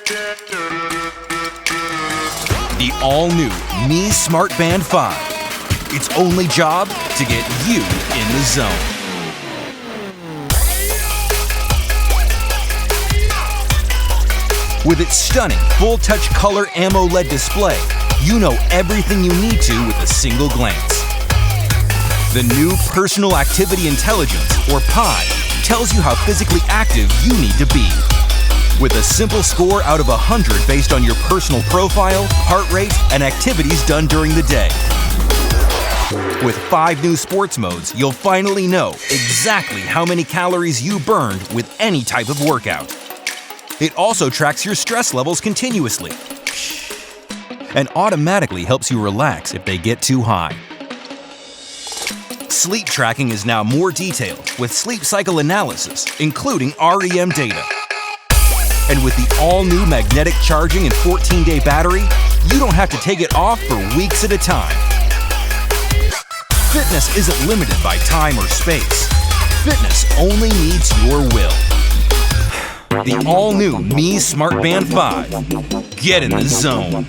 The all-new Mi Smart Band 5. Its only job to get you in the zone. With its stunning full-touch color AMOLED display, you know everything you need to with a single glance. The new Personal Activity Intelligence, or PI, tells you how physically active you need to be. With a simple score out of 100 based on your personal profile, heart rate, and activities done during the day. With 5 new sports modes, you'll finally know exactly how many calories you burned with any type of workout. It also tracks your stress levels continuously and automatically helps you relax if they get too high. Sleep tracking is now more detailed with sleep cycle analysis, including REM data. And with the all-new magnetic charging and 14-day battery, you don't have to take it off for weeks at a time. Fitness isn't limited by time or space. Fitness only needs your will. The all-new Mi Smart Band 5. Get in the zone.